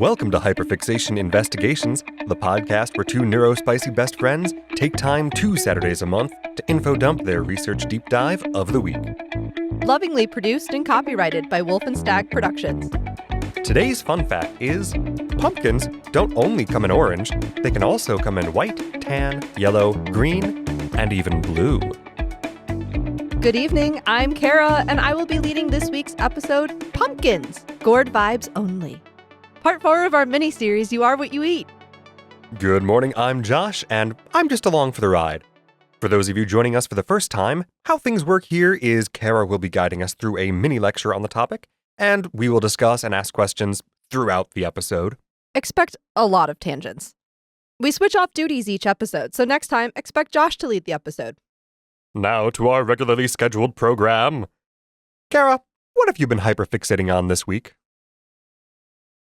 Welcome to Hyperfixation Investigations, the podcast where two neurospicy best friends take time 2 Saturdays a month to info dump their research deep dive of the week. Lovingly produced and copyrighted by Wolf and Stag Productions. Today's fun fact is, pumpkins don't only come in orange, they can also come in white, tan, yellow, green, and even blue. Good evening, I'm Kara, and I will be leading this week's episode, Pumpkins, Gourd Vibes Only. Part 4 of our mini-series, You Are What You Eat. Good morning, I'm Josh, and I'm just along for the ride. For those of you joining us for the first time, how things work here is Kara will be guiding us through a mini-lecture on the topic, and we will discuss and ask questions throughout the episode. Expect a lot of tangents. We switch off duties each episode, so next time, expect Josh to lead the episode. Now to our regularly scheduled program. Kara, what have you been hyperfixating on this week?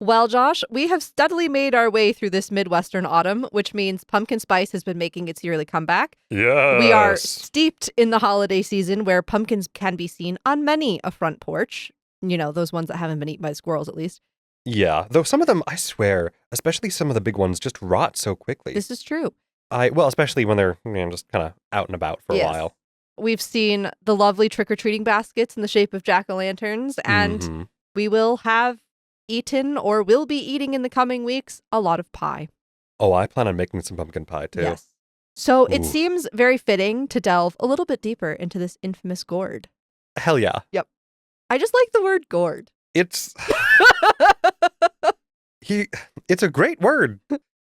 Well, Josh, we have steadily made our way through this Midwestern autumn, which means pumpkin spice has been making its yearly comeback. Yes. We are steeped in the holiday season where pumpkins can be seen on many a front porch. You know, those ones that haven't been eaten by squirrels, at least. Yeah, though some of them, I swear, especially some of the big ones, just rot so quickly. This is true. Well, especially when they're just kind of out and about for a while. We've seen the lovely trick-or-treating baskets in the shape of jack-o'-lanterns, and we will have eaten or will be eating in the coming weeks a lot of pie. Oh, I plan on making some pumpkin pie, too. Yes. So it seems very fitting to delve a little bit deeper into this infamous gourd. Hell yeah. Yep. I just like the word gourd. It's... It's a great word.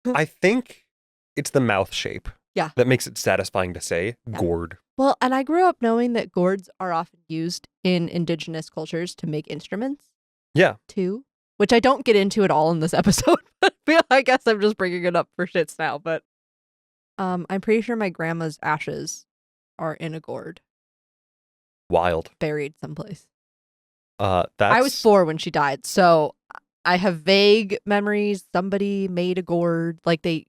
I think it's the mouth shape. Yeah. That makes it satisfying to say. Yeah. Gourd. Well, and I grew up knowing that gourds are often used in indigenous cultures to make instruments. Yeah. Too. Which I don't get into at all in this episode. I guess I'm just bringing it up for shits now. But I'm pretty sure my grandma's ashes are in a gourd. Wild. Buried someplace. I was 4 when she died, so I have vague memories. Somebody made a gourd, like they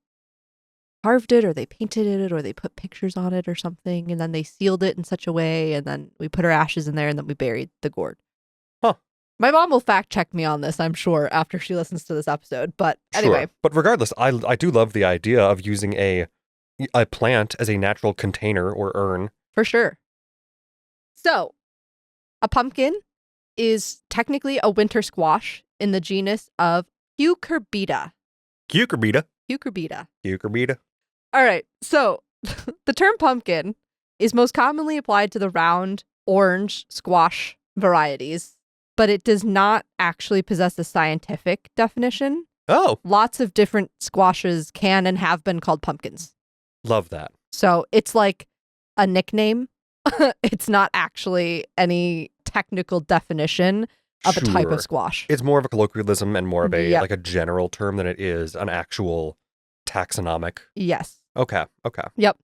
carved it or they painted it or they put pictures on it or something, and then they sealed it in such a way, and then we put her ashes in there, and then we buried the gourd. Huh. My mom will fact check me on this, I'm sure, after she listens to this episode, but anyway. Sure. But regardless, I do love the idea of using a plant as a natural container or urn. For sure. So, a pumpkin is technically a winter squash in the genus of Cucurbita. Cucurbita. Cucurbita. Cucurbita. All right, so the term pumpkin is most commonly applied to the round, orange squash varieties, but it does not actually possess a scientific definition. Oh. Lots of different squashes can and have been called pumpkins. Love that. So it's like a nickname. It's not actually any technical definition of a type of squash. It's more of a colloquialism and more of a like a general term than it is an actual taxonomic. Yes. Okay. Yep.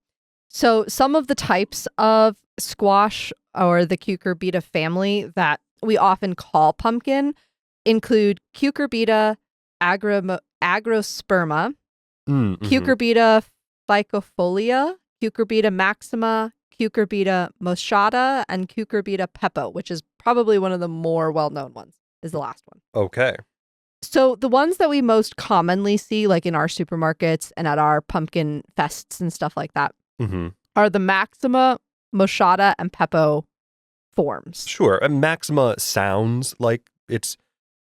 So some of the types of squash or the Cucurbita family that we often call pumpkin include Cucurbita agrosperma, Cucurbita ficofolia, Cucurbita maxima, Cucurbita moschata, and Cucurbita pepo, which is probably one of the more well-known ones, is the last one. Okay. So the ones that we most commonly see, like in our supermarkets and at our pumpkin fests and stuff like that, are the maxima, moschata, and pepo forms. Sure. And maxima sounds like it's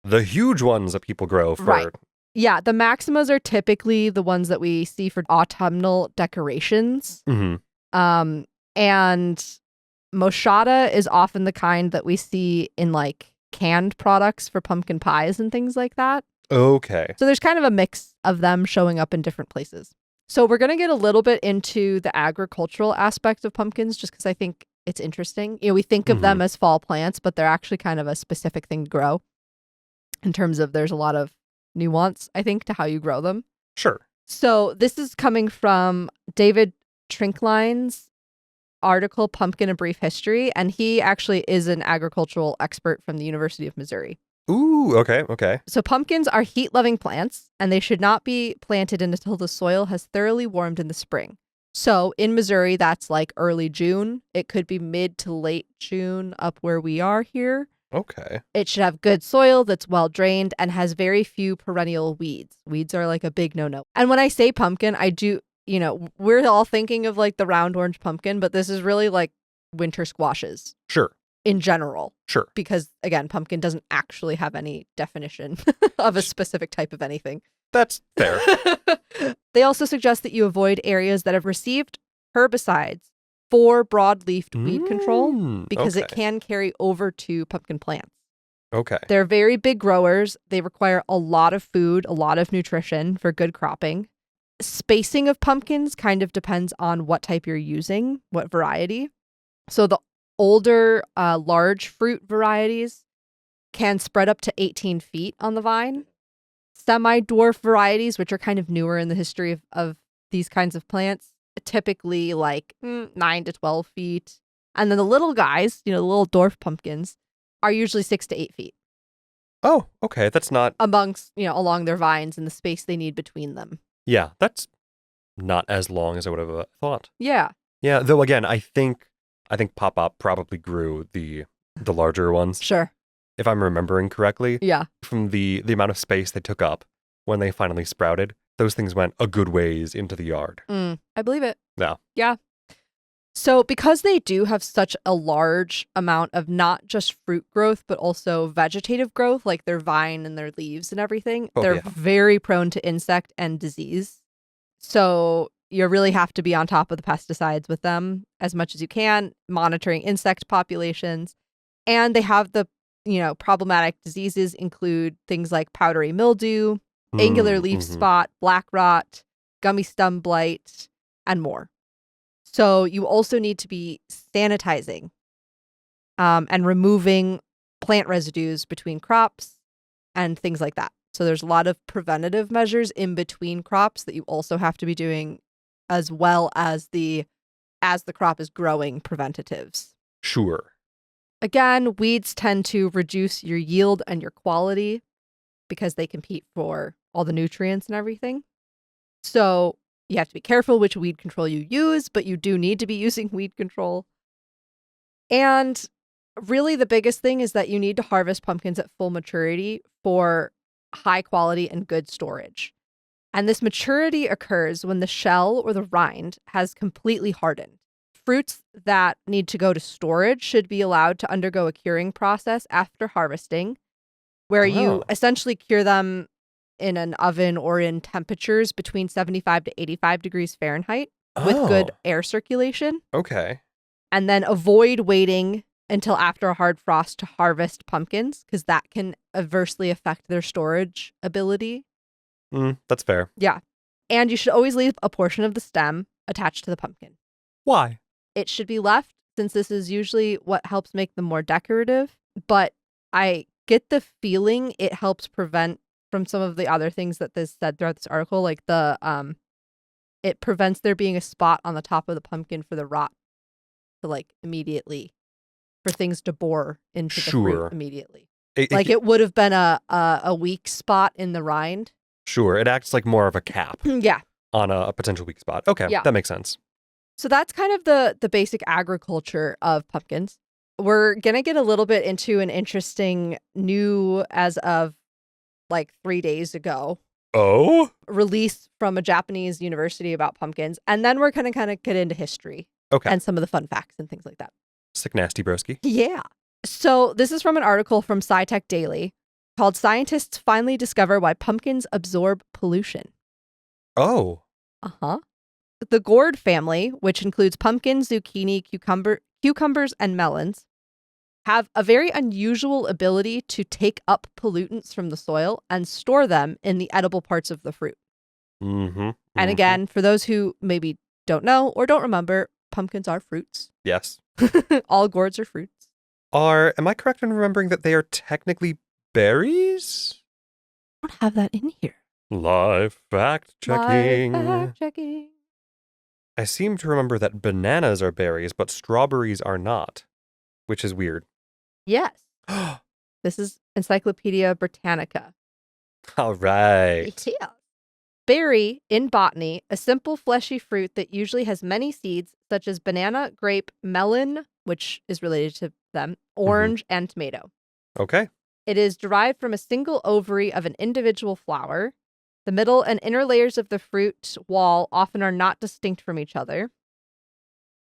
the huge ones that people grow for. Right. Yeah, the maximas are typically the ones that we see for autumnal decorations. And moschata is often the kind that we see in like canned products for pumpkin pies and things like that. Okay. So there's kind of a mix of them showing up in different places. So we're going to get a little bit into the agricultural aspect of pumpkins just because I think it's interesting. You know, we think of them as fall plants, but they're actually kind of a specific thing to grow in terms of there's a lot of nuance, I think, to how you grow them. Sure. So this is coming from David Trinkline's article, Pumpkin: A Brief History, and he actually is an agricultural expert from the University of Missouri. Ooh, okay. So pumpkins are heat-loving plants, and they should not be planted until the soil has thoroughly warmed in the spring. So in Missouri, that's like early June. It could be mid to late June up where we are here. Okay. It should have good soil that's well drained and has very few perennial weeds. Weeds are like a big no-no. And when I say pumpkin, I do, we're all thinking of like the round orange pumpkin, but this is really like winter squashes Sure. in general. Sure. Because again, pumpkin doesn't actually have any definition of a specific type of anything. That's fair. They also suggest that you avoid areas that have received herbicides for broadleafed weed control because it can carry over to pumpkin plants. Okay. They're very big growers. They require a lot of food, a lot of nutrition for good cropping. Spacing of pumpkins kind of depends on what type you're using, what variety. So the older, large fruit varieties can spread up to 18 feet on the vine. Semi-dwarf varieties, which are kind of newer in the history of these kinds of plants, typically like 9 to 12 feet. And then the little guys, the little dwarf pumpkins, are usually 6 to 8 feet. Oh, okay. That's not... Amongst, along their vines and the space they need between them. Yeah, that's not as long as I would have thought. Yeah. Yeah, though again, I think Pop-Up probably grew the larger ones. Sure. If I'm remembering correctly. Yeah. From the amount of space they took up when they finally sprouted, those things went a good ways into the yard. I believe it. Yeah. Yeah. So because they do have such a large amount of not just fruit growth, but also vegetative growth, like their vine and their leaves and everything, they're very prone to insect and disease. So you really have to be on top of the pesticides with them as much as you can, monitoring insect populations. And they have the, problematic diseases include things like powdery mildew, angular leaf spot, black rot, gummy stem blight, and more. So you also need to be sanitizing and removing plant residues between crops and things like that. So there's a lot of preventative measures in between crops that you also have to be doing, as well as the crop is growing preventatives. Sure. Again, weeds tend to reduce your yield and your quality because they compete for all the nutrients and everything. So you have to be careful which weed control you use, but you do need to be using weed control. And really the biggest thing is that you need to harvest pumpkins at full maturity for high quality and good storage. And this maturity occurs when the shell or the rind has completely hardened. Fruits that need to go to storage should be allowed to undergo a curing process after harvesting, where you essentially cure them in an oven or in temperatures between 75 to 85 degrees Fahrenheit with good air circulation. Okay. And then avoid waiting until after a hard frost to harvest pumpkins, because that can adversely affect their storage ability. That's fair. Yeah. And you should always leave a portion of the stem attached to the pumpkin. Why? It should be left, since this is usually what helps make them more decorative. But I get the feeling it helps prevent from some of the other things that this said throughout this article, like it prevents there being a spot on the top of the pumpkin for the rot to like immediately, for things to bore into the fruit immediately. It would have been a weak spot in the rind. Sure, it acts like more of a cap. Yeah. On a potential weak spot. Okay, that makes sense. So that's kind of the basic agriculture of pumpkins. We're going to get a little bit into an interesting new, as of like 3 days ago, release from a Japanese university about pumpkins. And then we're going to kind of get into history and some of the fun facts and things like that. Sick nasty broski. Yeah. So this is from an article from SciTech Daily called "Scientists Finally Discover Why Pumpkins Absorb Pollution." Oh. Uh-huh. The gourd family, which includes pumpkins, zucchini, cucumbers, and melons, have a very unusual ability to take up pollutants from the soil and store them in the edible parts of the fruit. And again, for those who maybe don't know or don't remember, pumpkins are fruits. Yes. All gourds are fruits. Am I correct in remembering that they are technically berries? I don't have that in here. Live fact checking. Live fact checking. I seem to remember that bananas are berries, but strawberries are not, which is weird. Yes. This is Encyclopedia Britannica. All right. Yeah. Berry, in botany, a simple fleshy fruit that usually has many seeds, such as banana, grape, melon, which is related to them, orange, and tomato. Okay. It is derived from a single ovary of an individual flower. The middle and inner layers of the fruit wall often are not distinct from each other.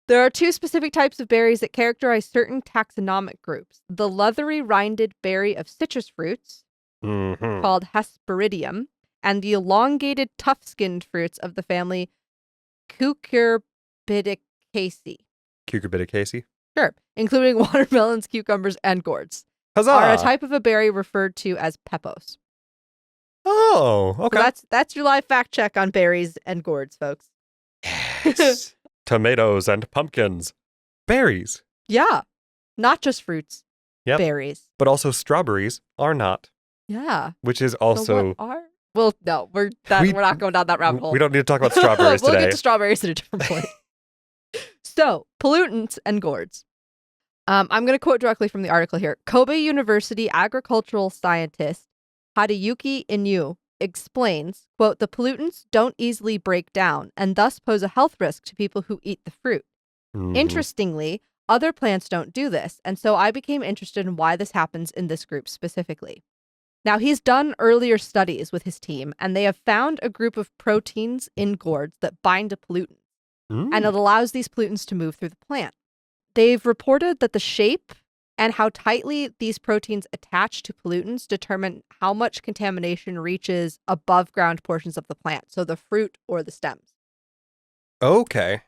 There are 2 specific types of berries that characterize certain taxonomic groups. The leathery rinded berry of citrus fruits, Mm-hmm. called Hesperidium, and the elongated tough-skinned fruits of the family Cucurbitaceae. Cucurbitaceae. Sure, including watermelons, cucumbers, and gourds, Huzzah! are a type of a berry referred to as pepos. Oh, okay. So that's your live fact check on berries and gourds, folks. Yes. Tomatoes and pumpkins. Berries. Yeah, not just fruits. Yep. Berries. But also strawberries are not. Yeah. Which is So also... what are? Well, no, we're not going down that rabbit hole. We don't need to talk about strawberries we'll today. get to strawberries at a different point. So, pollutants and gourds. I'm going to quote directly from the article here. Kobe University agricultural scientist Hadayuki Inu explains, quote, the pollutants don't easily break down and thus pose a health risk to people who eat the fruit. Mhm. Interestingly, other plants don't do this, and so I became interested in why this happens in this group specifically. Now, he's done earlier studies with his team, and they have found a group of proteins in gourds that bind to pollutants, and it allows these pollutants to move through the plant. They've reported that the shape and how tightly these proteins attach to pollutants determine how much contamination reaches above ground portions of the plant, so the fruit or the stems. Okay.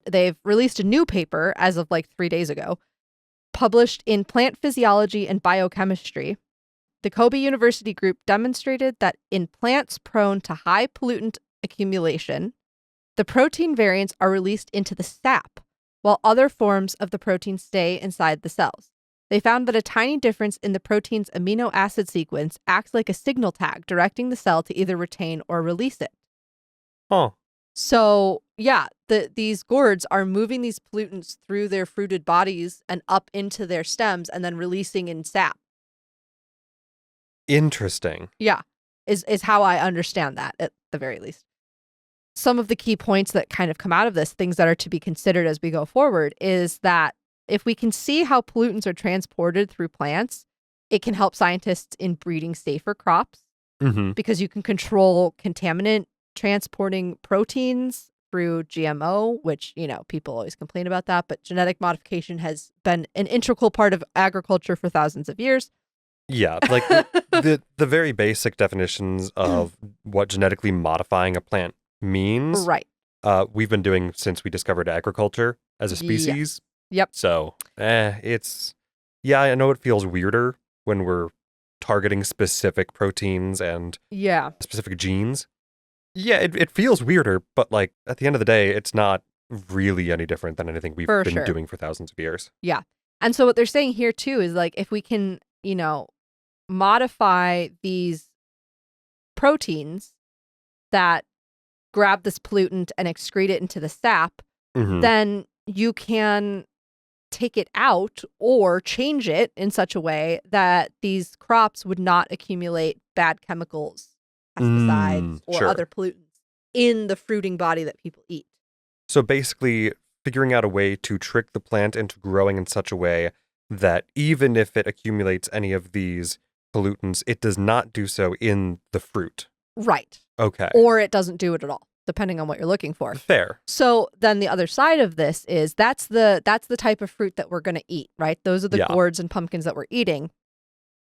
They've released a new paper as of like 3 days ago, published in Plant Physiology and Biochemistry. The Kobe University group demonstrated that in plants prone to high pollutant accumulation, the protein variants are released into the sap, while other forms of the protein stay inside the cells. They found that a tiny difference in the protein's amino acid sequence acts like a signal tag, directing the cell to either retain or release it. Huh. So, yeah, these gourds are moving these pollutants through their fruited bodies and up into their stems and then releasing in sap. Interesting. Yeah, is how I understand that, at the very least. Some of the key points that kind of come out of this, things that are to be considered as we go forward, is that if we can see how pollutants are transported through plants, it can help scientists in breeding safer crops because you can control contaminant transporting proteins through GMO, which, you know, people always complain about that, but genetic modification has been an integral part of agriculture for thousands of years. Yeah, like the very basic definitions of what genetically modifying a plant means. Right. We've been doing since we discovered agriculture as a species. Yep. So, yeah, I know it feels weirder when we're targeting specific proteins and specific genes. Yeah, it feels weirder, but like at the end of the day, it's not really any different than anything we've been doing for thousands of years. Yeah. And so what they're saying here too is like if we can, you know, modify these proteins that grab this pollutant and excrete it into the sap, then you can take it out or change it in such a way that these crops would not accumulate bad chemicals, pesticides, or other pollutants in the fruiting body that people eat. So basically, figuring out a way to trick the plant into growing in such a way that even if it accumulates any of these pollutants, it does not do so in the fruit. Right. Okay. Or it doesn't do it at all, depending on what you're looking for. Fair. So then the other side of this is that's the type of fruit that we're going to eat, right? Those are the gourds and pumpkins that we're eating.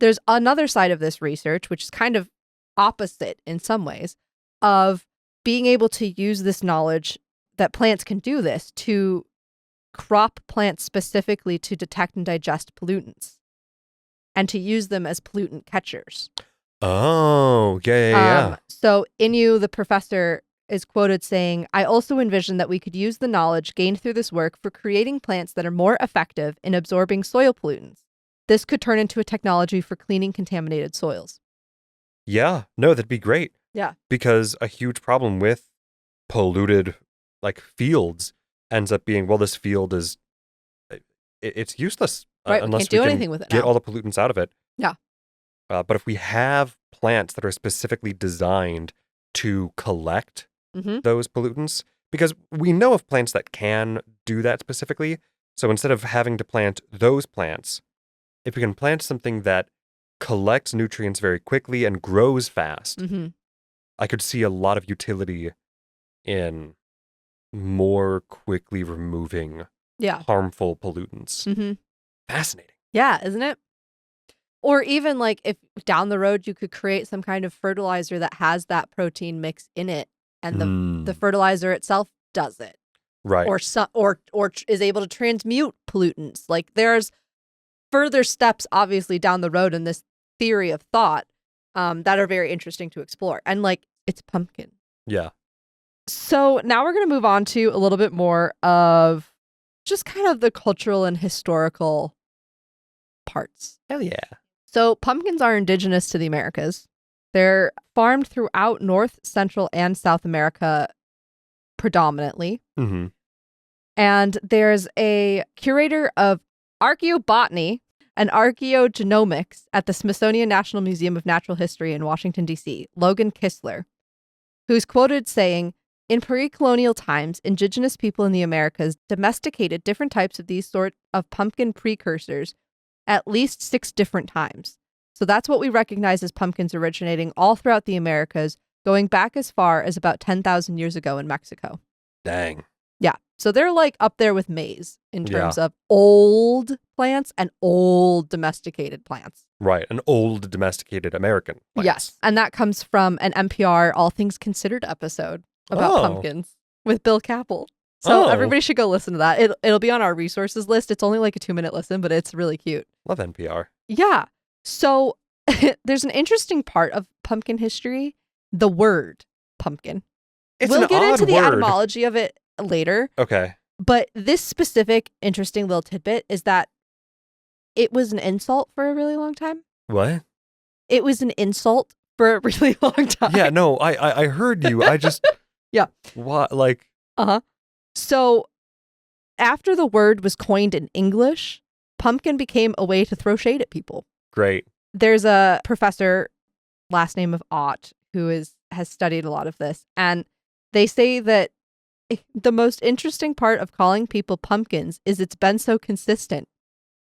There's another side of this research, which is kind of opposite in some ways, of being able to use this knowledge that plants can do this to crop plants specifically to detect and digest pollutants and to use them as pollutant catchers. Oh, yeah. So Inu, the professor, is quoted saying, I also envision that we could use the knowledge gained through this work for creating plants that are more effective in absorbing soil pollutants. This could turn into a technology for cleaning contaminated soils. Yeah, no, that'd be great. Yeah. Because a huge problem with polluted, like, fields ends up being, well, this field is, it's useless unless we can get all the pollutants out of it. Yeah. But if we have plants that are specifically designed to collect those pollutants, because we know of plants that can do that specifically. So instead of having to plant those plants, if we can plant something that collects nutrients very quickly and grows fast. Mm-hmm. I could see a lot of utility in more quickly removing harmful pollutants. Mm-hmm. Fascinating. Yeah, isn't it? Or even like if down the road you could create some kind of fertilizer that has that protein mix in it, and the fertilizer itself does it, right? Or is able to transmute pollutants. Like there's further steps, obviously, down the road in this theory of thought that are very interesting to explore. And like it's pumpkin. Yeah. So now we're going to move on to a little bit more of just kind of the cultural and historical parts. Hell yeah. So pumpkins are indigenous to the Americas. They're farmed throughout North, Central, and South America predominantly. Mm-hmm. And there's a curator of archaeobotany and archaeogenomics at the Smithsonian National Museum of Natural History in Washington, D.C., Logan Kistler, who's quoted saying, "In pre-colonial times, indigenous people in the Americas domesticated different types of these sort of pumpkin precursors at least 6 different times. So that's what we recognize as pumpkins originating all throughout the Americas, going back as far as about 10,000 years ago in Mexico." Dang. Yeah. So they're like up there with maize in terms of old plants and old domesticated plants. Right. An old domesticated American plants. Yes. And that comes from an NPR All Things Considered episode about pumpkins with Bill Capel. So everybody should go listen to that. It'll be on our resources list. It's only like a 2-minute listen, but it's really cute. Love NPR. Yeah. So there's an interesting part of pumpkin history, the word pumpkin. We'll get into the etymology of it later. Okay. But this specific interesting little tidbit is that it was an insult for a really long time. What? It was an insult for a really long time. Yeah, no, I heard you. I just... Yeah. What? Like... Uh-huh. So after the word was coined in English, pumpkin became a way to throw shade at people. Great. There's a professor, last name of Ott, who has studied a lot of this. And they say that the most interesting part of calling people pumpkins is it's been so consistent.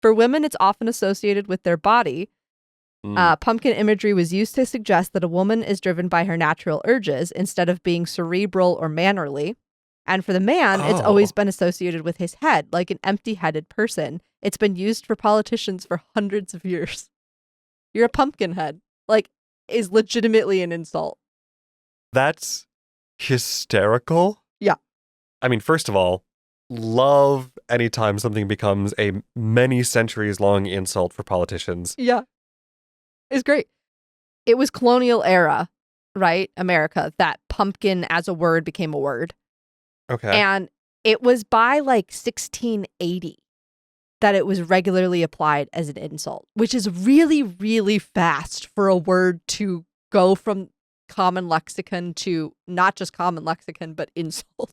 For women, it's often associated with their body. Pumpkin imagery was used to suggest that a woman is driven by her natural urges instead of being cerebral or mannerly. And for the man, it's always been associated with his head, like an empty-headed person. It's been used for politicians for hundreds of years. You're a pumpkin head, like, is legitimately an insult. That's hysterical. Yeah. I mean, first of all, love anytime something becomes a many centuries long insult for politicians. Yeah. It's great. It was colonial era, right? America, that pumpkin as a word became a word. Okay. And it was by like 1680 that it was regularly applied as an insult, which is really, really fast for a word to go from common lexicon to not just common lexicon, but insult.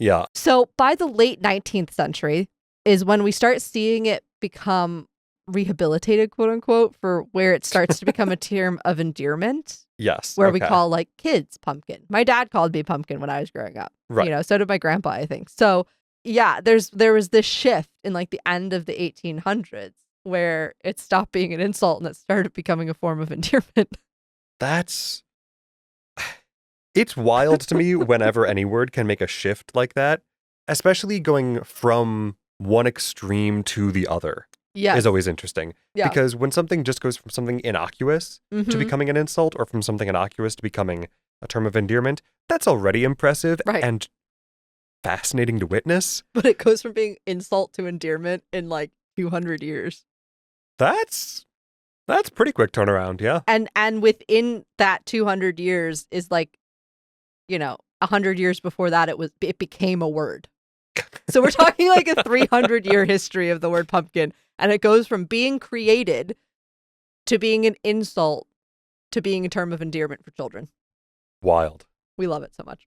Yeah. So by the late 19th century is when we start seeing it become rehabilitated, quote unquote, for where it starts to become a term of endearment. Yes. Where we call like kids pumpkin. My dad called me pumpkin when I was growing up. Right. You know, so did my grandpa, I think. So yeah, there was this shift in like the end of the 1800s where it stopped being an insult and it started becoming a form of endearment. It's wild to me whenever any word can make a shift like that, especially going from one extreme to the other. Yeah, is always interesting. Yeah. Because when something just goes from something innocuous to becoming an insult, or from something innocuous to becoming a term of endearment, that's already impressive and fascinating to witness. But it goes from being insult to endearment in like 200 years. That's pretty quick turnaround, yeah. And within that 200 years is like, you know, 100 years before that it became a word. So we're talking like a 300-year history of the word pumpkin. And it goes from being created to being an insult to being a term of endearment for children. Wild. We love it so much.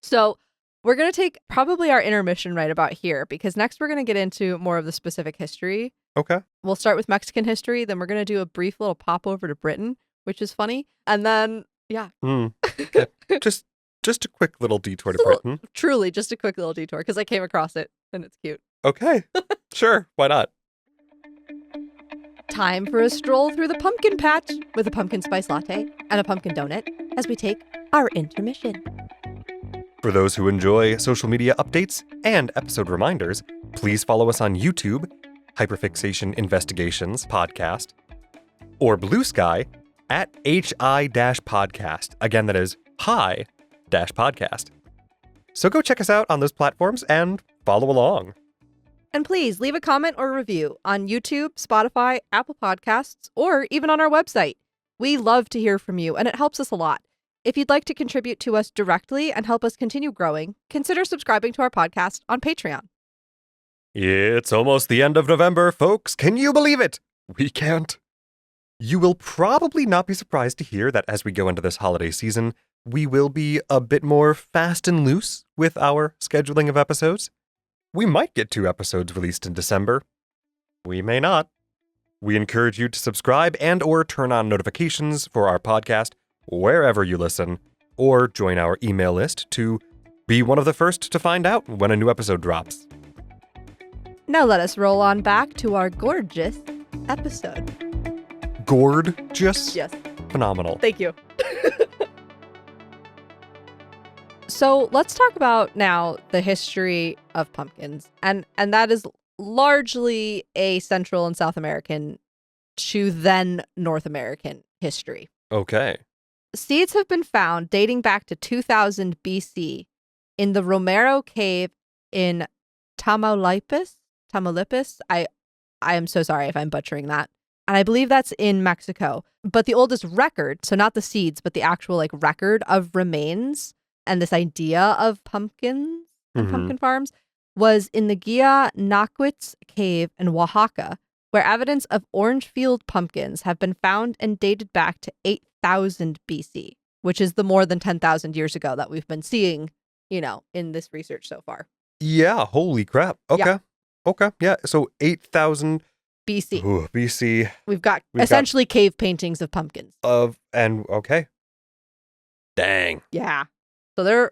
So we're going to take probably our intermission right about here, because next we're going to get into more of the specific history. Okay. We'll start with Mexican history. Then we're going to do a brief little pop over to Britain, which is funny. And then, yeah. Okay. Just a quick little detour to Britain. Truly, just a quick little detour, because I came across it and it's cute. Okay. Sure. Why not? Time for a stroll through the pumpkin patch with a pumpkin spice latte and a pumpkin donut as we take our intermission. For those who enjoy social media updates and episode reminders, please follow us on YouTube, Hyperfixation Investigations Podcast, or Blue Sky at HI-podcast. Again, that is hi-podcast. So go check us out on those platforms and follow along. And please leave a comment or review on YouTube, Spotify, Apple Podcasts, or even on our website. We love to hear from you, and it helps us a lot. If you'd like to contribute to us directly and help us continue growing, consider subscribing to our podcast on Patreon. It's almost the end of November, folks. Can you believe it? We can't. You will probably not be surprised to hear that as we go into this holiday season, we will be a bit more fast and loose with our scheduling of episodes. We might get 2 episodes released in December. We may not. We encourage you to subscribe and or turn on notifications for our podcast wherever you listen, or join our email list to be one of the first to find out when a new episode drops. Now let us roll on back to our gorgeous episode. Gourd, just Yes. phenomenal. Thank you. So let's talk about now the history of pumpkins. And that is largely a Central and South American to then North American history. Okay. Seeds have been found dating back to 2000 BC in the Romero Cave in Tamaulipas. I am so sorry if I'm butchering that. And I believe that's in Mexico. But the oldest record, so not the seeds, but the actual record of remains and this idea of pumpkins and pumpkin farms was in the Guia Naquitz cave in Oaxaca, where evidence of orange field pumpkins have been found and dated back to 8000 BC, which is the more than 10,000 years ago that we've been seeing, in this research so far. Yeah, holy crap. Okay. Yeah. Okay. Yeah, so 8,000 BC. Ooh, BC. We've got essentially cave paintings of pumpkins. Okay. Dang. Yeah. So they're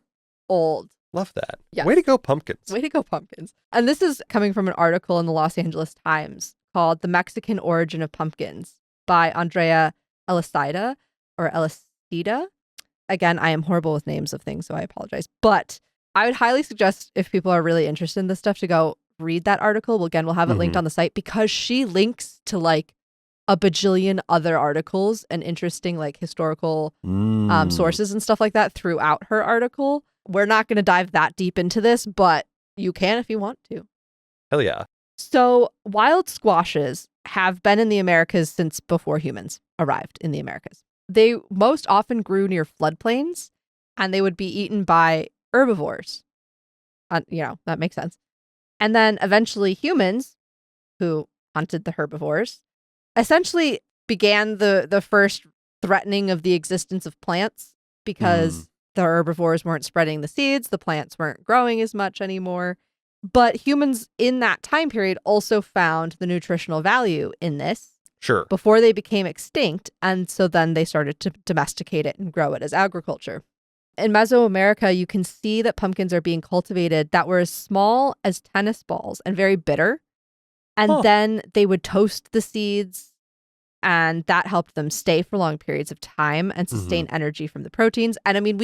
old. Love that. Yes. Way to go, pumpkins. Way to go, pumpkins. And this is coming from an article in the Los Angeles Times called The Mexican Origin of Pumpkins by Andrea Elicida. Again, I am horrible with names of things, so I apologize. But I would highly suggest if people are really interested in this stuff to go read that article. Well, again, we'll have it linked on the site because she links to a bajillion other articles and interesting historical sources and stuff like that throughout her article. We're not going to dive that deep into this, but you can if you want to. Hell yeah. So wild squashes have been in the Americas since before humans arrived in the Americas. They most often grew near floodplains and they would be eaten by herbivores. That makes sense. And then eventually humans who hunted the herbivores essentially began the first threatening of the existence of plants because the herbivores weren't spreading the seeds, the plants weren't growing as much anymore. But humans in that time period also found the nutritional value in this. Sure. Before they became extinct, and so then they started to domesticate it and grow it as agriculture. In Mesoamerica, you can see that pumpkins are being cultivated that were as small as tennis balls and very bitter. And then they would toast the seeds, and that helped them stay for long periods of time and sustain energy from the proteins. And I mean,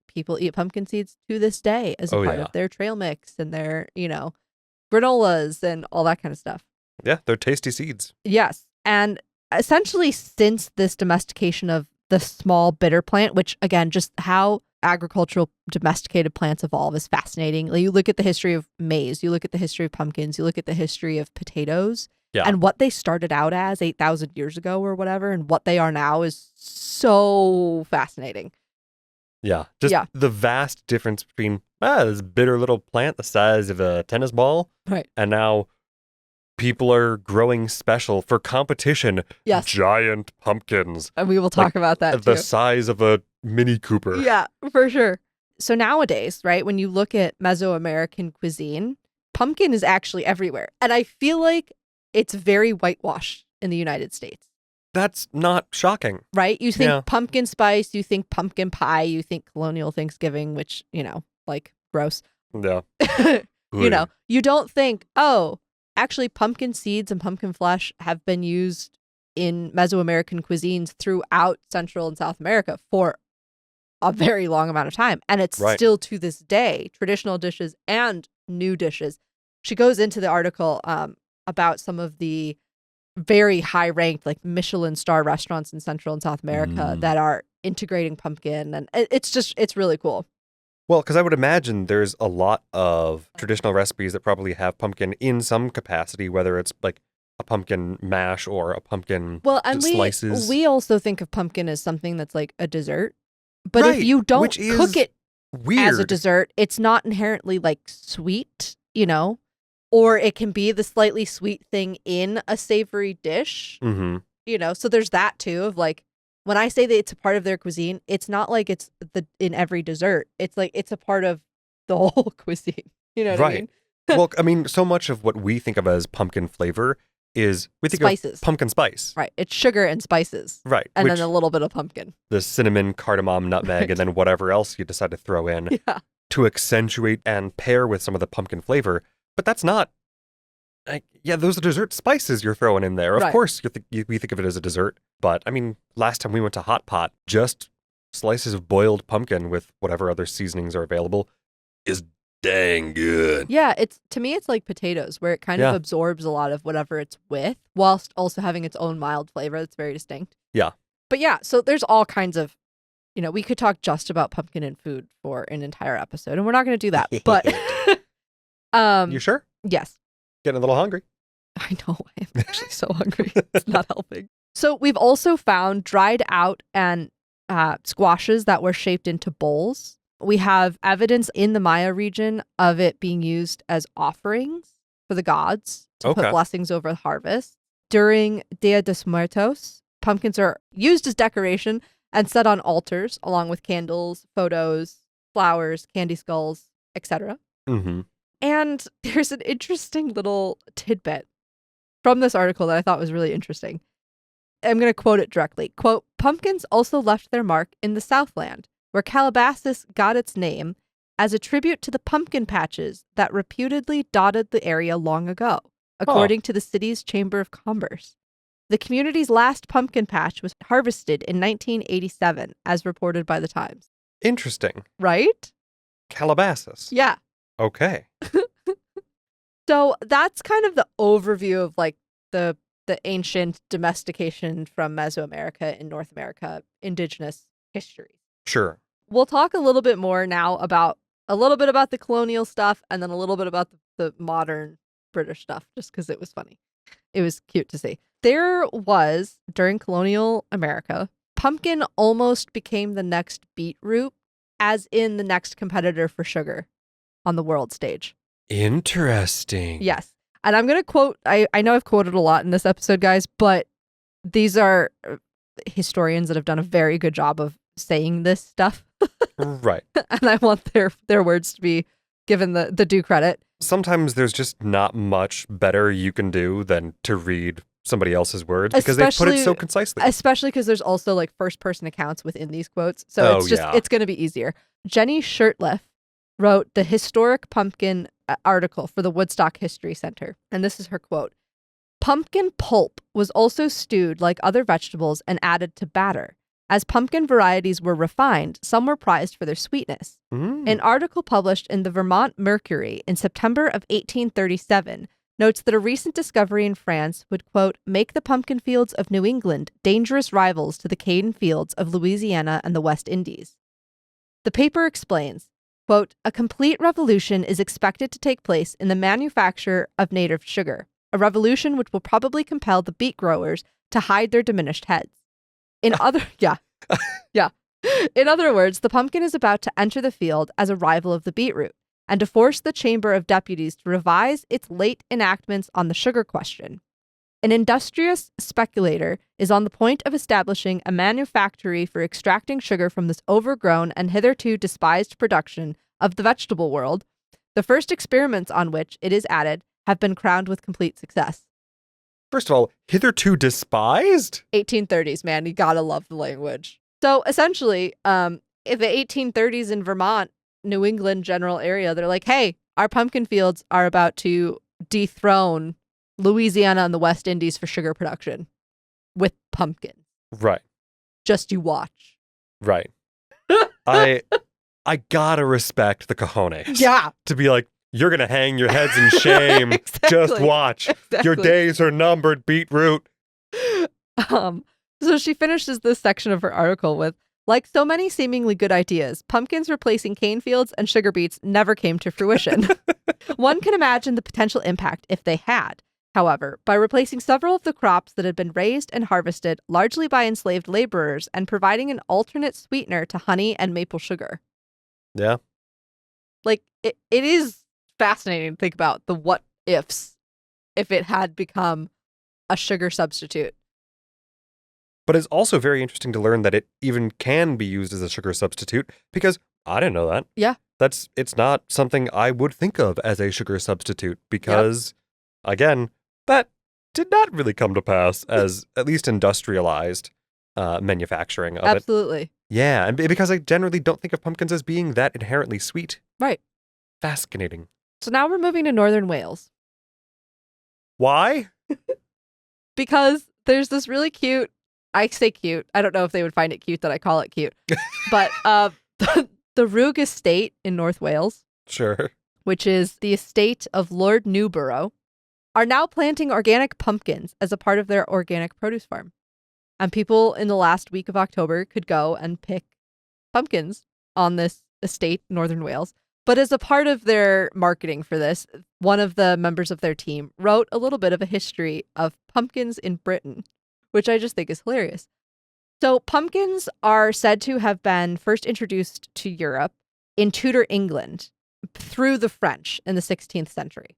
people eat pumpkin seeds to this day as a part of their trail mix and their, granolas and all that kind of stuff. Yeah, they're tasty seeds. Yes. And essentially, since this domestication of the small bitter plant, which again, just how agricultural domesticated plants evolve is fascinating. You look at the history of maize, you look at the history of pumpkins, you look at the history of potatoes, and what they started out as 8,000 years ago or whatever, and what they are now is so fascinating. Yeah, the vast difference between this bitter little plant the size of a tennis ball, right? And now people are growing special for competition. Yes. Giant pumpkins. And we will talk about that too. The size of a Mini Cooper. Yeah, for sure. So nowadays, right, when you look at Mesoamerican cuisine, pumpkin is actually everywhere. And I feel like it's very whitewashed in the United States. That's not shocking. Right? You think pumpkin spice, you think pumpkin pie, you think colonial Thanksgiving, which, gross. Yeah. You don't think, actually pumpkin seeds and pumpkin flesh have been used in Mesoamerican cuisines throughout Central and South America for a very long amount of time. And it's still to this day, traditional dishes and new dishes. She goes into the article about some of the very high-ranked, like Michelin star restaurants in Central and South America that are integrating pumpkin. And it's really cool. Well, because I would imagine there's a lot of traditional recipes that probably have pumpkin in some capacity, whether it's like a pumpkin mash or a pumpkin slices. We also think of pumpkin as something that's like a dessert. But if you don't cook it as a dessert, it's not inherently like sweet, you know? Or it can be the slightly sweet thing in a savory dish, you know? So there's that too of like, when I say that it's a part of their cuisine, it's not like it's in every dessert. It's like it's a part of the whole cuisine. You know what I mean? Well, I mean, so much of what we think of as pumpkin flavor is we think spices. Of pumpkin spice. Right. It's sugar and spices. Right. And then a little bit of pumpkin. The cinnamon, cardamom, nutmeg, and then whatever else you decide to throw in to accentuate and pair with some of the pumpkin flavor. But that's not, those are dessert spices you're throwing in there. Of course, we think of it as a dessert. But, I mean, last time we went to Hot Pot, just slices of boiled pumpkin with whatever other seasonings are available is dang good. Yeah, to me, it's like potatoes, where it kind of absorbs a lot of whatever it's with, whilst also having its own mild flavor that's very distinct. Yeah. But yeah, so there's all kinds of, you know, we could talk just about pumpkin and food for an entire episode, and we're not going to do that. But you sure? Yes. Getting a little hungry. I know. I'm actually so hungry. It's not helping. So we've also found dried out and squashes that were shaped into bowls. We have evidence in the Maya region of it being used as offerings for the gods to put blessings over the harvest. During Dia de Muertos, pumpkins are used as decoration and set on altars along with candles, photos, flowers, candy skulls, etc. And there's an interesting little tidbit from this article that I thought was really interesting. I'm going to quote it directly. Quote, pumpkins also left their mark in the Southland, where Calabasas got its name as a tribute to the pumpkin patches that reputedly dotted the area long ago, according to the city's Chamber of Commerce. The community's last pumpkin patch was harvested in 1987, as reported by the Times. Interesting. Right? Calabasas. Yeah. Okay. So that's kind of the overview of like the ancient domestication from Mesoamerica in North America, indigenous history. Sure. We'll talk a little bit more now about the colonial stuff and then a little bit about the modern British stuff, just because it was funny. It was cute to see. There was, during colonial America, pumpkin almost became the next beetroot, as in the next competitor for sugar on the world stage. Interesting. Yes. And I'm going to quote, I know I've quoted a lot in this episode, guys, but these are historians that have done a very good job of saying this stuff. Right. And I want their words to be given the due credit. Sometimes there's just not much better you can do than to read somebody else's words because they put it so concisely. Especially because there's also like first person accounts within these quotes. So it's going to be easier. Jenny Shirtliff wrote the historic pumpkin article for the Woodstock History Center. And this is her quote. Pumpkin pulp was also stewed like other vegetables and added to batter. As pumpkin varieties were refined, some were prized for their sweetness. An article published in the Vermont Mercury in September of 1837 notes that a recent discovery in France would, quote, make the pumpkin fields of New England dangerous rivals to the cane fields of Louisiana and the West Indies. The paper explains, quote, a complete revolution is expected to take place in the manufacture of native sugar, a revolution which will probably compel the beet growers to hide their diminished heads. In other words, the pumpkin is about to enter the field as a rival of the beetroot and to force the Chamber of Deputies to revise its late enactments on the sugar question. An industrious speculator is on the point of establishing a manufactory for extracting sugar from this overgrown and hitherto despised production of the vegetable world, the first experiments on which it is added have been crowned with complete success. First of all, hitherto despised? 1830s, man. You gotta love the language. So essentially, in the 1830s in Vermont, New England general area, they're like, hey, our pumpkin fields are about to dethrone Louisiana and the West Indies for sugar production. with pumpkins. Right. Just you watch. Right. I gotta respect the cojones. Yeah. To be like, you're gonna hang your heads in shame. Exactly. Just watch. Exactly. Your days are numbered, beetroot. So she finishes this section of her article with, like so many seemingly good ideas, pumpkins replacing cane fields and sugar beets never came to fruition. One can imagine the potential impact if they had. However, by replacing several of the crops that had been raised and harvested largely by enslaved laborers and providing an alternate sweetener to honey and maple sugar. Yeah. Like, it is fascinating to think about the what ifs if it had become a sugar substitute. But it's also very interesting to learn that it even can be used as a sugar substitute, because I didn't know that. Yeah. It's not something I would think of as a sugar substitute, because, again, that did not really come to pass as at least industrialized manufacturing of it. Absolutely. Yeah, and because I generally don't think of pumpkins as being that inherently sweet. Right. Fascinating. So now we're moving to northern Wales. Why? Because there's this really cute, I say cute, I don't know if they would find it cute that I call it cute, but the Rug estate in North Wales, Sure. which is the estate of Lord Newborough, are now planting organic pumpkins as a part of their organic produce farm. And people in the last week of October could go and pick pumpkins on this estate in Northern Wales. But as a part of their marketing for this, one of the members of their team wrote a little bit of a history of pumpkins in Britain, which I just think is hilarious. So pumpkins are said to have been first introduced to Europe in Tudor England through the French in the 16th century.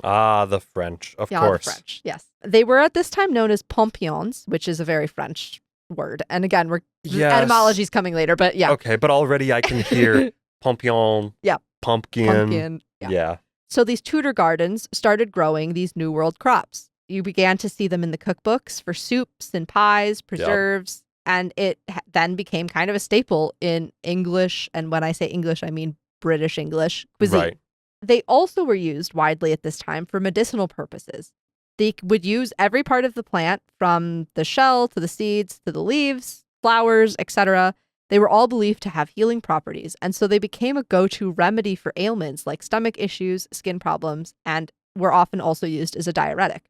Ah, the French, of course. The French, yes. They were at this time known as pompions, which is a very French word. And again, etymology's coming later, but yeah. Okay, but already I can hear pompion, pumpkin. Yeah. So these Tudor gardens started growing these New World crops. You began to see them in the cookbooks for soups and pies, preserves, and it then became kind of a staple in English, and when I say English, I mean British English cuisine. Right. They also were used widely at this time for medicinal purposes. They would use every part of the plant, from the shell to the seeds to the leaves, flowers, etc. They were all believed to have healing properties, and so they became a go-to remedy for ailments like stomach issues, skin problems, and were often also used as a diuretic.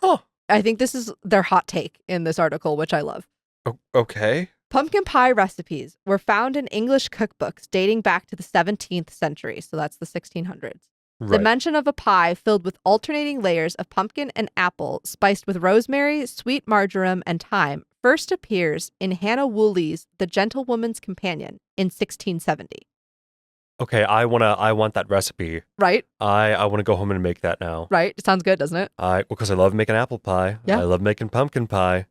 Oh. I think this is their hot take in this article, which I love. Okay. Pumpkin pie recipes were found in English cookbooks dating back to the 17th century, so that's the 1600s. Right. The mention of a pie filled with alternating layers of pumpkin and apple spiced with rosemary, sweet marjoram, and thyme first appears in Hannah Woolley's The Gentlewoman's Companion in 1670. Okay, I want that recipe. Right? I want to go home and make that now. Right? It sounds good, doesn't it? Because I love making apple pie. Yeah. I love making pumpkin pie.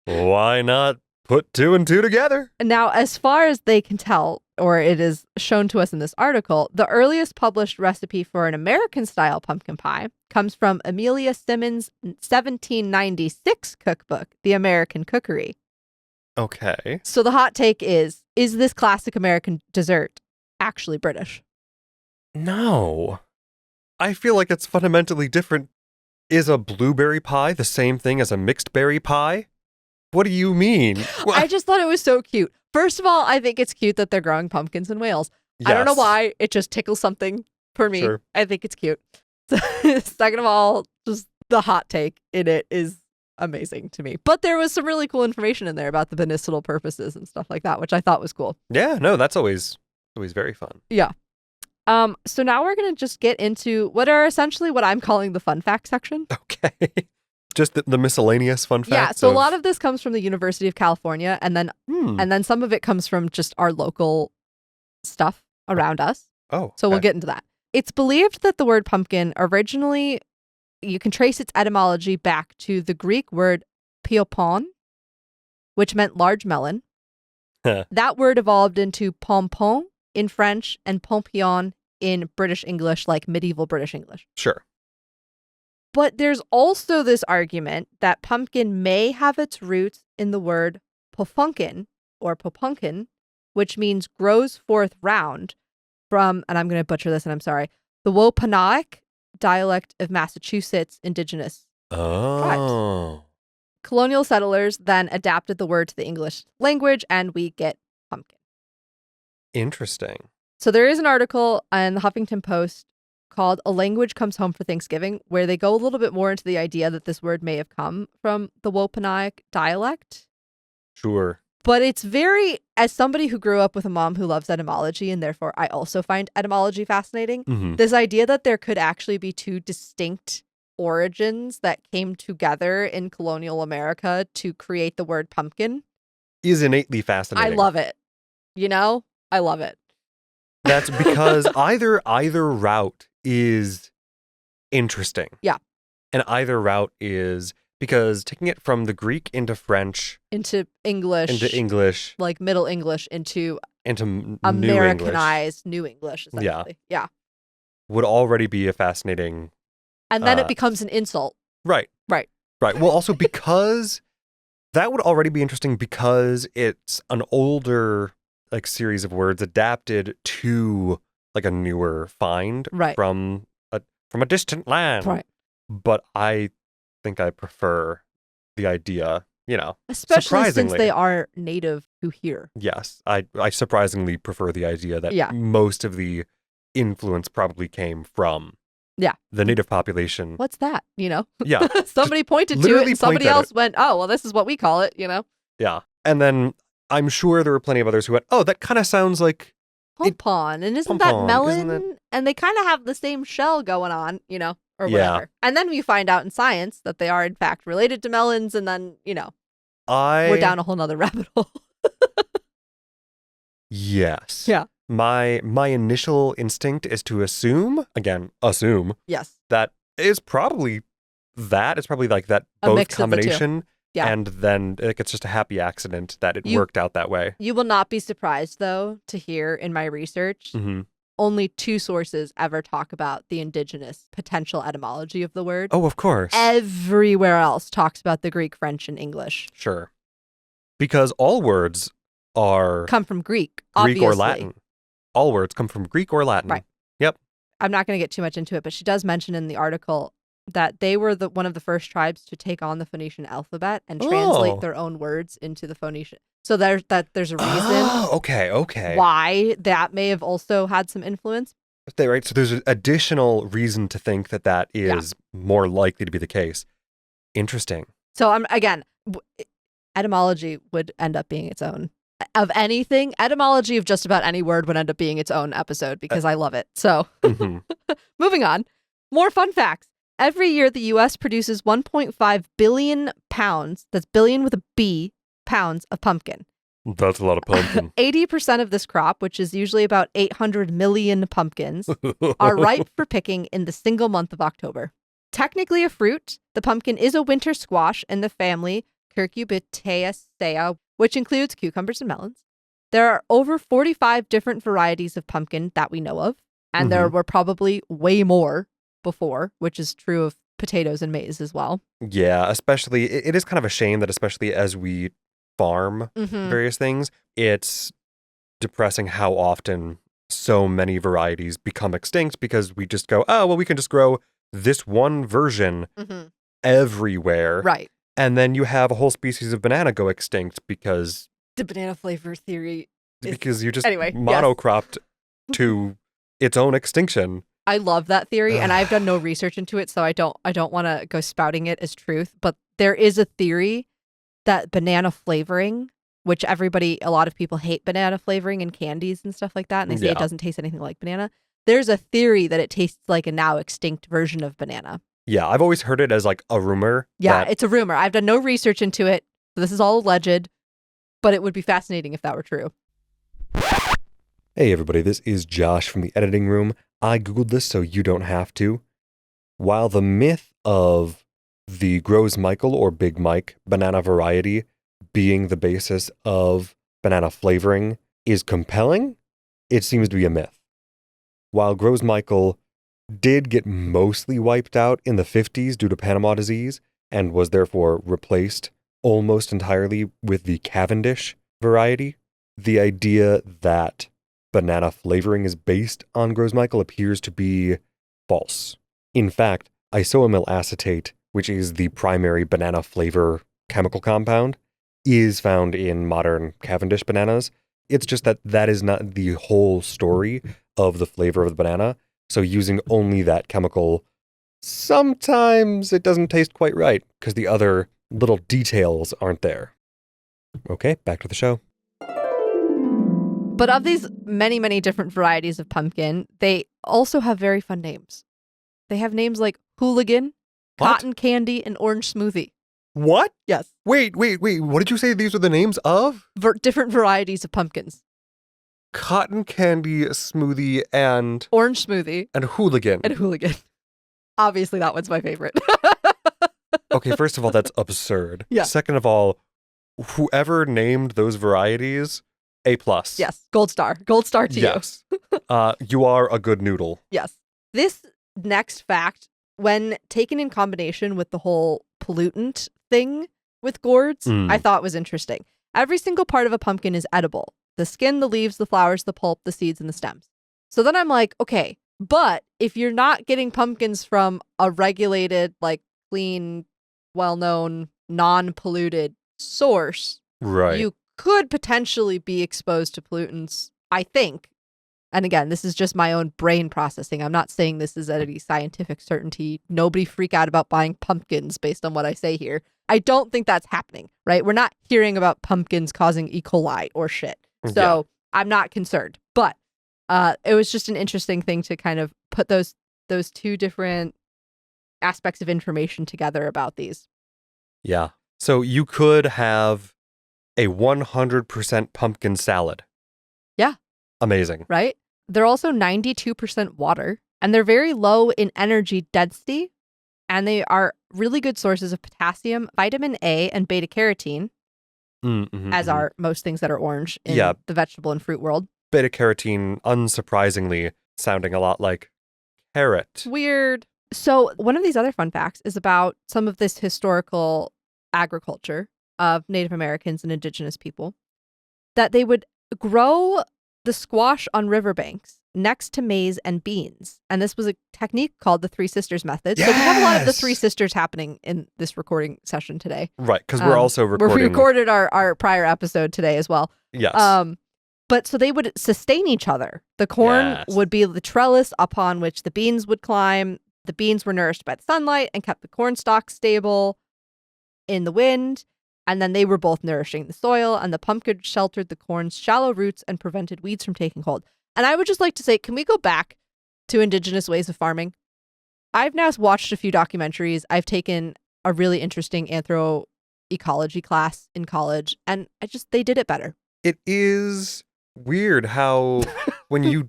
Why not put two and two together? Now, as far as they can tell, or it is shown to us in this article, the earliest published recipe for an American-style pumpkin pie comes from Amelia Simmons' 1796 cookbook, The American Cookery. Okay. So the hot take is this classic American dessert actually British? No. I feel like it's fundamentally different. Is a blueberry pie the same thing as a mixed berry pie? What do you mean? I just thought it was so cute. First of all, I think it's cute that they're growing pumpkins in Wales. Yes. I don't know why. It just tickles something for me. Sure. I think it's cute. Second of all, just the hot take in it is amazing to me. But there was some really cool information in there about the medicinal purposes and stuff like that, which I thought was cool. Yeah, no, that's always very fun. Yeah. So now we're going to just get into what are essentially what I'm calling the fun fact section. Okay. Just the miscellaneous fun facts. Yeah, so a lot of this comes from the University of California, and then some of it comes from just our local stuff around us. Oh. So we'll get into that. It's believed that the word pumpkin originally, you can trace its etymology back to the Greek word piopon, which meant large melon. That word evolved into pompon in French and pompion in British English, like medieval British English. Sure. But there's also this argument that pumpkin may have its roots in the word pofunkin or popunkin, which means grows forth round, from, and I'm going to butcher this and I'm sorry, the Wampanoag dialect of Massachusetts indigenous tribes. Colonial settlers then adapted the word to the English language, and we get pumpkin. Interesting. So there is an article on the Huffington Post called A Language Comes Home for Thanksgiving, where they go a little bit more into the idea that this word may have come from the Wampanoag dialect. Sure. But it's very, as somebody who grew up with a mom who loves etymology, and therefore I also find etymology fascinating, this idea that there could actually be two distinct origins that came together in colonial America to create the word pumpkin is innately fascinating. I love it. You know? I love it. That's because either route is interesting. Yeah. And either route is because taking it from the Greek into French into English, like Middle English into Americanized New English, essentially. Yeah. Would already be a fascinating. And then it becomes an insult. Right. Well, also because that would already be interesting because it's an older like series of words adapted to like a newer find from a distant land. Right. But I think I prefer the idea, especially since they are native to here. Yes, I surprisingly prefer the idea that most of the influence probably came from the native population. What's that? Yeah. Somebody pointed to it and somebody else went, oh, well, this is what we call it, Yeah. And then I'm sure there were plenty of others who went, oh, that kind of sounds like Pompon. And isn't that melon? And they kind of have the same shell going on, or whatever. And then we find out in science that they are in fact related to melons, and then, we're down a whole nother rabbit hole. Yes. Yeah. My initial instinct is to assume yes, that is probably that. It's probably like that both combination. Yeah. And then it's just a happy accident that it worked out that way. You will not be surprised, though, to hear in my research, only 2 sources ever talk about the indigenous potential etymology of the word. Oh, of course. Everywhere else talks about the Greek, French, and English. Sure. Because all words come from Greek, obviously. or Latin. All words come from Greek or Latin. Right. Yep. I'm not going to get too much into it, but she does mention in the article that they were one of the first tribes to take on the Phoenician alphabet and translate their own words into the Phoenician. So there's a reason. Oh, okay. Why that may have also had some influence. Right. So there's an additional reason to think that is more likely to be the case. Interesting. So etymology would end up being its own. Of anything, etymology of just about any word would end up being its own episode because I love it. So moving on. More fun facts. Every year, the U.S. produces 1.5 billion pounds, that's billion with a B, pounds of pumpkin. That's a lot of pumpkin. 80% of this crop, which is usually about 800 million pumpkins, are ripe for picking in the single month of October. Technically a fruit, the pumpkin is a winter squash in the family Cucurbitaceae, which includes cucumbers and melons. There are over 45 different varieties of pumpkin that we know of, and there were probably way more before, which is true of potatoes and maize as well. Yeah, especially, it is kind of a shame that especially as we farm various things, it's depressing how often so many varieties become extinct because we just go, oh, well, we can just grow this one version everywhere. Right. And then you have a whole species of banana go extinct because... The banana flavor theory. Because you just monocropped to its own extinction. I love that theory, and I've done no research into it, so I don't want to go spouting it as truth. But there is a theory that banana flavoring, which a lot of people hate banana flavoring in candies and stuff like that, and they say it doesn't taste anything like banana. There's a theory that it tastes like a now extinct version of banana. Yeah, I've always heard it as like a rumor. Yeah, it's a rumor. I've done no research into it, so this is all alleged, but it would be fascinating if that were true. Hey everybody, this is Josh from the editing room. I Googled this so you don't have to. While the myth of the Gros Michael or Big Mike banana variety being the basis of banana flavoring is compelling, it seems to be a myth. While Gros Michael did get mostly wiped out in the 50s due to Panama disease and was therefore replaced almost entirely with the Cavendish variety, the idea that banana flavoring is based on Gros Michael appears to be false. In fact, isoamyl acetate, which is the primary banana flavor chemical compound is found in modern Cavendish bananas. It's just that that is not the whole story of the flavor of the banana. So using only that chemical, sometimes it doesn't taste quite right because the other little details aren't there. Okay, back to the show. But of these many, many different varieties of pumpkin, they also have very fun names. They have names like hooligan, What? cotton candy, and orange smoothie. What? Yes. Wait. What did you say these are the names of? Different varieties of pumpkins. Cotton candy, smoothie, and Orange smoothie hooligan. and hooligan. Obviously, that one's my favorite. Okay, first of all, that's absurd. Yeah. Second of all, whoever named those varieties, A+. Yes. Gold star. Gold star to you. Yes. You are a good noodle. Yes. This next fact, when taken in combination with the whole pollutant thing with gourds, I thought was interesting. Every single part of a pumpkin is edible. The skin, the leaves, the flowers, the pulp, the seeds, and the stems. So then I'm like, okay, but if you're not getting pumpkins from a regulated, like clean, well-known, non-polluted source, Right. you could potentially be exposed to pollutants, I think. And again, this is just my own brain processing. I'm not saying this is at any scientific certainty. Nobody freak out about buying pumpkins based on what I say here. I don't think that's happening, right? We're not hearing about pumpkins causing E. coli or shit. So I'm not concerned. But it was just an interesting thing to kind of put those two different aspects of information together about these. Yeah. So you could have a 100% pumpkin salad. Yeah. Amazing. Right? They're also 92% water, and they're very low in energy density, and they are really good sources of potassium, vitamin A, and beta carotene, as are most things that are orange in the vegetable and fruit world. Beta carotene, unsurprisingly, sounding a lot like carrot. Weird. So one of these other fun facts is about some of this historical agriculture of Native Americans and indigenous people, that they would grow the squash on riverbanks next to maize and beans. And this was a technique called the Three Sisters method. Yes! So we have a lot of the Three Sisters happening in this recording session today. Right, because we're also recording. We recorded our prior episode today as well. Yes. But so they would sustain each other. The corn would be the trellis upon which the beans would climb. The beans were nourished by the sunlight and kept the corn stalk stable in the wind. And then they were both nourishing the soil, and the pumpkin sheltered the corn's shallow roots and prevented weeds from taking hold. And I would just like to say, can we go back to indigenous ways of farming? I've now watched a few documentaries. I've taken a really interesting anthroecology class in college, and they did it better. It is weird how when you're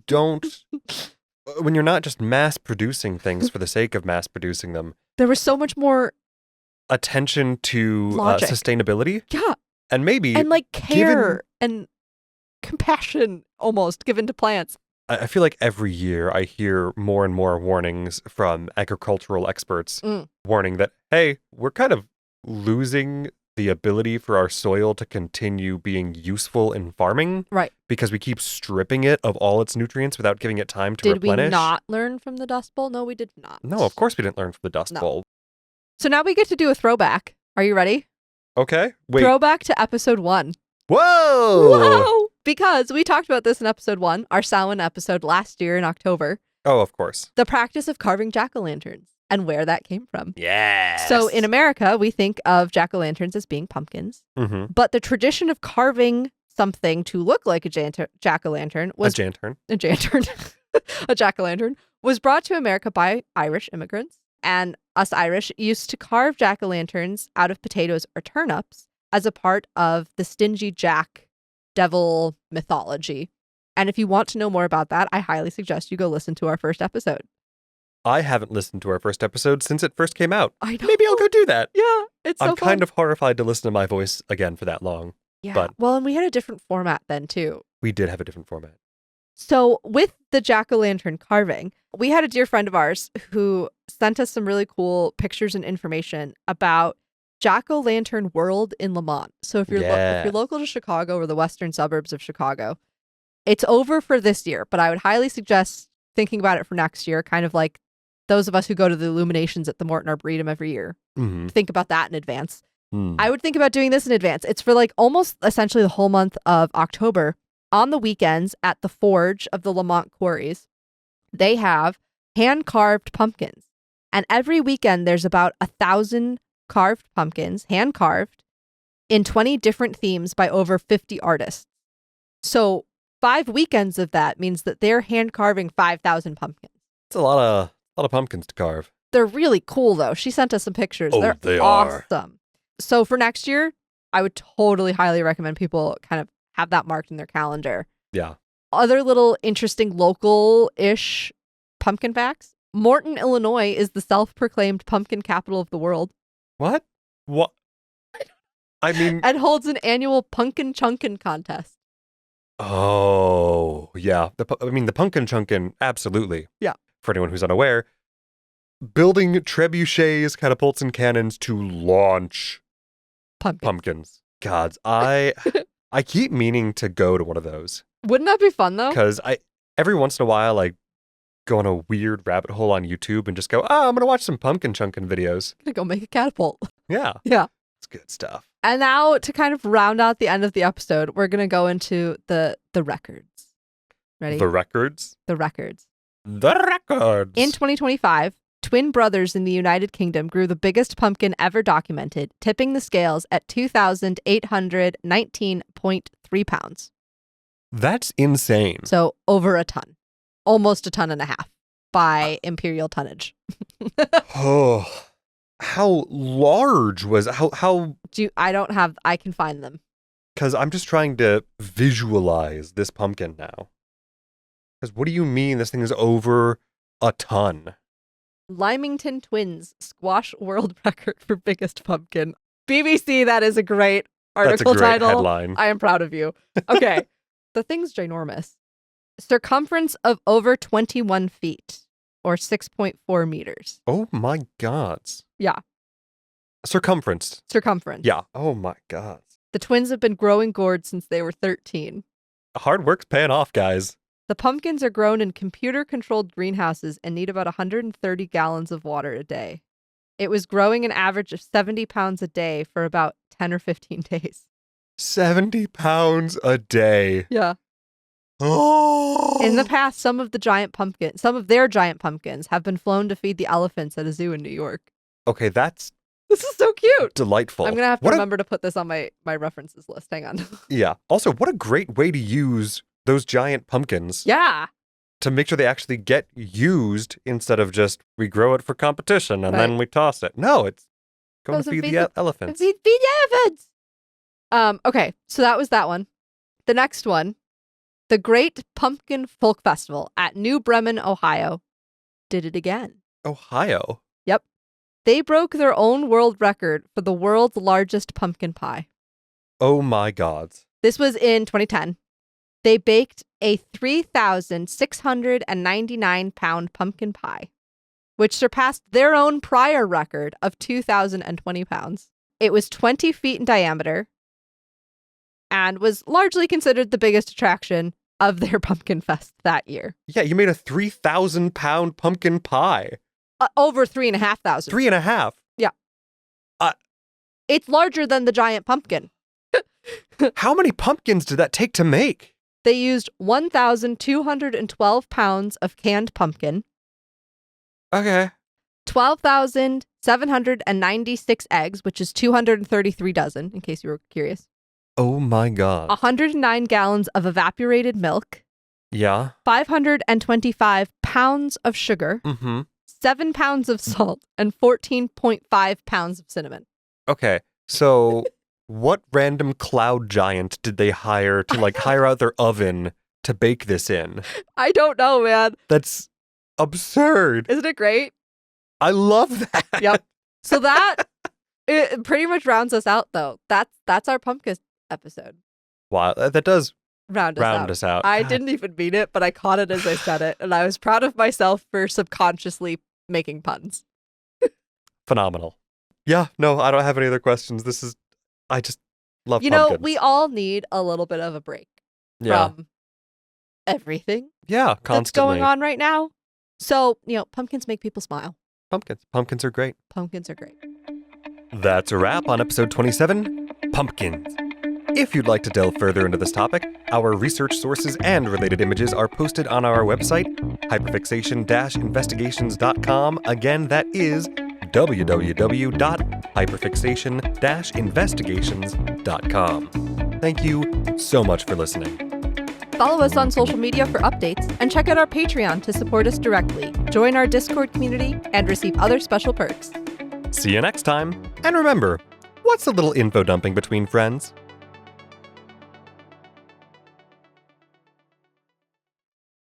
not just mass producing things for the sake of mass producing them, there was so much more attention to sustainability. Yeah. And maybe and care and compassion almost given to plants. I feel like every year I hear more and more warnings from agricultural experts warning that, hey, we're kind of losing the ability for our soil to continue being useful in farming. Right. Because we keep stripping it of all its nutrients without giving it time to replenish. Did we not learn from the Dust Bowl? No, we did not. No, of course we didn't learn from the Dust Bowl. So now we get to do a throwback. Are you ready? Okay. Wait. Throwback to episode 1. Whoa! Whoa! Because we talked about this in episode 1, our Samhain episode last year in October. Oh, of course. The practice of carving jack-o'-lanterns and where that came from. Yes. So in America, we think of jack-o'-lanterns as being pumpkins. Mm-hmm. But the tradition of carving something to look like a jack-o'-lantern was... A jantern. A jantern. A jack-o'-lantern was brought to America by Irish immigrants. And us Irish used to carve jack-o'-lanterns out of potatoes or turnips as a part of the stingy Jack devil mythology. And if you want to know more about that, I highly suggest you go listen to our first episode. I haven't listened to our first episode since it first came out. I know. Maybe I'll go do that. Yeah, it's so I'm kind of horrified to listen to my voice again for that long. Yeah, but well, and we had a different format then, too. We did have a different format. So with the jack-o'-lantern carving, we had a dear friend of ours who sent us some really cool pictures and information about jack-o'-lantern world in Lamont. So if you're if you're local to Chicago or the western suburbs of Chicago, it's over for this year, but I would highly suggest thinking about it for next year, kind of like those of us who go to the illuminations at the Morton Arboretum every year. Mm-hmm. Think about that in advance. I would think about doing this in advance. It's for like almost essentially the whole month of October. On the weekends at the Forge of the Lamont Quarries, they have hand-carved pumpkins. And every weekend there's about 1,000 carved pumpkins, hand-carved, in 20 different themes by over 50 artists. So 5 weekends of that means that they're hand-carving 5,000 pumpkins. It's a lot of pumpkins to carve. They're really cool, though. She sent us some pictures. Oh, They're they awesome. are. So for next year, I would totally highly recommend people kind of have that marked in their calendar. Yeah. Other little interesting local-ish pumpkin facts. Morton, Illinois is the self-proclaimed pumpkin capital of the world. What? I mean... And holds an annual pumpkin chunkin contest. Oh, yeah. The pumpkin chunkin, absolutely. Yeah. For anyone who's unaware, building trebuchets, catapults, and cannons to launch pumpkins. Gods, I keep meaning to go to one of those. Wouldn't that be fun, though? Because every once in a while, I go on a weird rabbit hole on YouTube and just go, I'm going to watch some pumpkin chunkin videos. Gonna go make a catapult. Yeah. Yeah. It's good stuff. And now to kind of round out the end of the episode, we're going to go into the records. Ready? The records? The records. The records. In 2025, twin brothers in the United Kingdom grew the biggest pumpkin ever documented, tipping the scales at 2,819.3 pounds. That's insane. So over a ton. Almost a ton and a half by imperial tonnage. Oh. How large was how I can find them. Because I'm just trying to visualize this pumpkin now. Because what do you mean this thing is over a ton? Lymington twins squash world record for biggest pumpkin. BBC, that is a great article That's a great title. Headline. I am proud of you. Okay. The thing's ginormous. Circumference of over 21 feet. Or 6.4 meters. Oh my gods. Yeah. Circumference. Yeah. Oh my gods. The twins have been growing gourds since they were 13. Hard work's paying off, guys. The pumpkins are grown in computer-controlled greenhouses and need about 130 gallons of water a day. It was growing an average of 70 pounds a day for about 10 or 15 days. 70 pounds a day. Yeah. Oh. In the past, some of their giant pumpkins have been flown to feed the elephants at a zoo in New York. Okay, that's This is so cute. delightful. I'm going to have to remember to put this on my references list. Hang on. Yeah. Also, what a great way to use those giant pumpkins. Yeah. To make sure they actually get used instead of just we grow it for competition and then we toss it. No, it's going to feed the elephants. Feed the elephants. Okay, so that was that one. The next one. The Great Pumpkin Folk Festival at New Bremen, Ohio, did it again. Ohio? Yep. They broke their own world record for the world's largest pumpkin pie. Oh my God. This was in 2010. They baked a 3,699-pound pumpkin pie, which surpassed their own prior record of 2,020 pounds. It was 20 feet in diameter and was largely considered the biggest attraction of their pumpkin fest that year. Yeah, you made a 3,000-pound pumpkin pie. Over 3,500. 3.5? Yeah. It's larger than the giant pumpkin. How many pumpkins did that take to make? They used 1,212 pounds of canned pumpkin. Okay. 12,796 eggs, which is 233 dozen, in case you were curious. Oh my God. 109 gallons of evaporated milk. Yeah. 525 pounds of sugar. 7 pounds of salt, and 14.5 pounds of cinnamon. Okay, so what random cloud giant did they hire to hire out their oven to bake this in? I don't know, man. That's absurd. Isn't it great? I love that. Yep. So it pretty much rounds us out, though. That's our pumpkin episode. Wow, that does round us out. I didn't even mean it, but I caught it as I said it, and I was proud of myself for subconsciously making puns. Phenomenal. Yeah, no, I don't have any other questions. I just love pumpkins. We all need a little bit of a break from everything that's going on right now. So, pumpkins make people smile. Pumpkins are great. Pumpkins are great. That's a wrap on episode 27, Pumpkins. If you'd like to delve further into this topic, our research sources and related images are posted on our website, hyperfixation-investigations.com. Again, that is www.hyperfixation-investigations.com. Thank you so much for listening. Follow us on social media for updates and check out our Patreon to support us directly, join our Discord community, and receive other special perks. See you next time. And remember, what's a little info dumping between friends?